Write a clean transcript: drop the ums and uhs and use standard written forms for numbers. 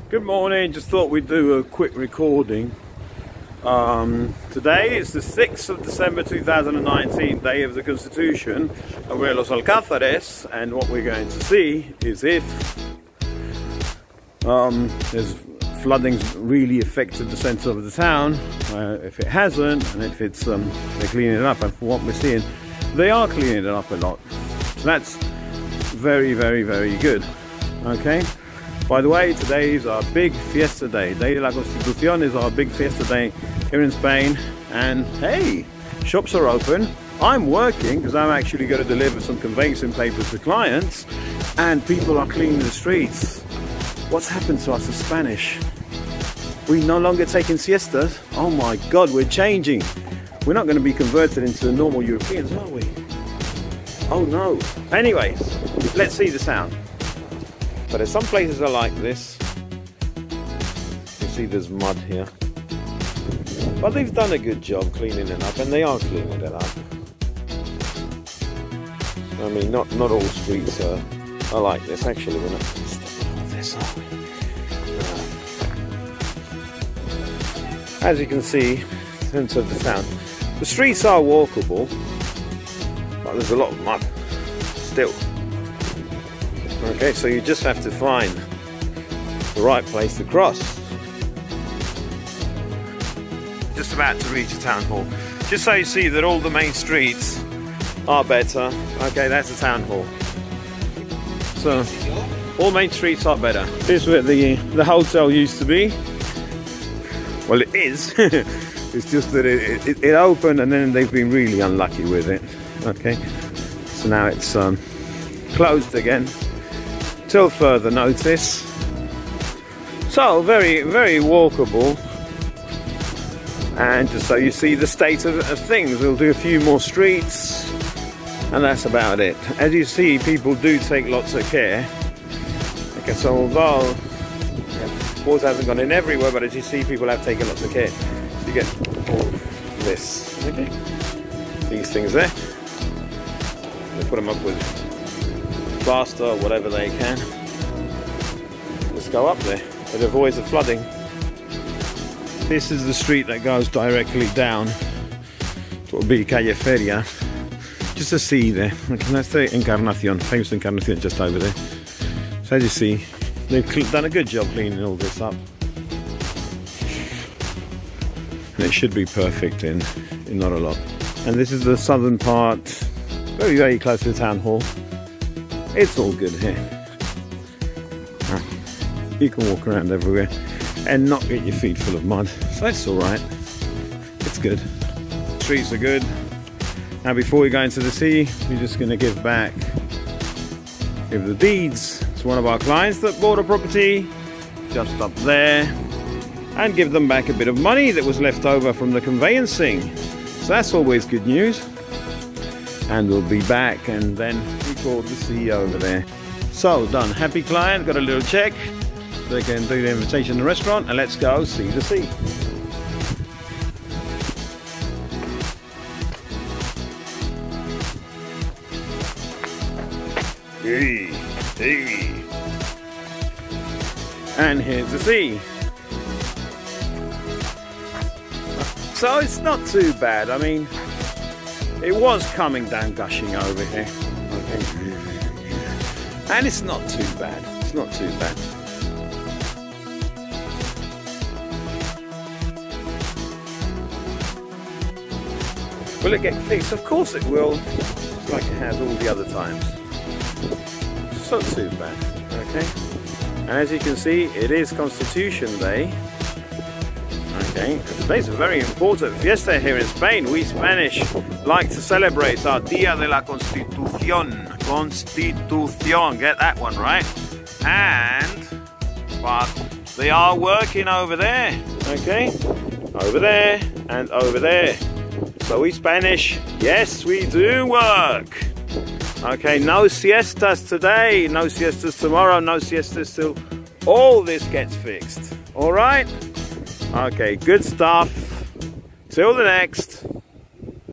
Good morning, just thought we'd do a quick recording. Today is the 6th of December 2019, day of the Constitution, and we're at Los Alcázares, and what we're going to see is if there's flooding's really affected the centre of the town, if it hasn't, and if it's they're cleaning it up, and from what we're seeing, they are cleaning it up a lot. So that's very, very, very good. Okay. By the way, today is our big fiesta day. Day de la Constitución is our big fiesta day here in Spain. And hey, shops are open. I'm working because I'm actually going to deliver some conveyancing papers to clients. And people are cleaning the streets. What's happened to us as Spanish? We're no longer taking siestas. Oh my God, we're changing. We're not going to be converted into normal Europeans, are we? Oh no. Anyways, let's see the sound. But some places are like this. You see there's mud here. But they've done a good job cleaning it up, and they are cleaning it up. I mean, not all streets are like this. Actually, we're not this, are we? As you can see, centre of the town. The streets are walkable, but there's a lot of mud still. Okay, so you just have to find the right place to cross. Just about to reach the town hall. Just so you see that all the main streets are better. Okay, that's the town hall. So, all main streets are better. This is where the hotel used to be. Well, it is. It's just that it opened and then they've been really unlucky with it. Okay, so now it's closed again. Till further notice. So very, very walkable, and just so you see the state of things, we'll do a few more streets and that's about it. As you see, people do take lots of care. Okay, so although water hasn't gone in everywhere, but as you see, people have taken lots of care. So you get all this, okay, these things there. They put them up with plaster or whatever they can. Just go up there. It avoids the flooding. This is the street that goes directly down to what would be Calle Feria. Just to see there. Okay, that's the Encarnación, famous Encarnación just over there. So as you see, they've done a good job cleaning all this up. And it should be perfect in not a lot. And this is the southern part, very, very close to the town hall. It's all good here. You can walk around everywhere and not get your feet full of mud, so that's alright. It's good. Streets are good. Now before we go into the sea, we're just going to give the deeds to one of our clients that bought a property just up there, and give them back a bit of money that was left over from the conveyancing. So that's always good news. And we'll be back and then record the sea over there. So done. Happy client, got a little check. They can do the invitation to the restaurant, and let's go see the sea. Hey, hey. And here's the sea. So it's not too bad. I mean, it was coming down, gushing over here. Okay. And it's not too bad. It's not too bad. Will it get fixed? Of course it will. Just like it has all the other times. It's not too bad. Okay. And as you can see, it is Constitution Day. Okay. Today's a very important fiesta here in Spain. We Spanish like to celebrate our Día de la Constitución. Constitución, get that one right. But they are working over there. Okay. Over there and over there. So we Spanish, yes, we do work. Okay, no siestas today, no siestas tomorrow, no siestas till all this gets fixed. All right? Okay, good stuff. Till the next.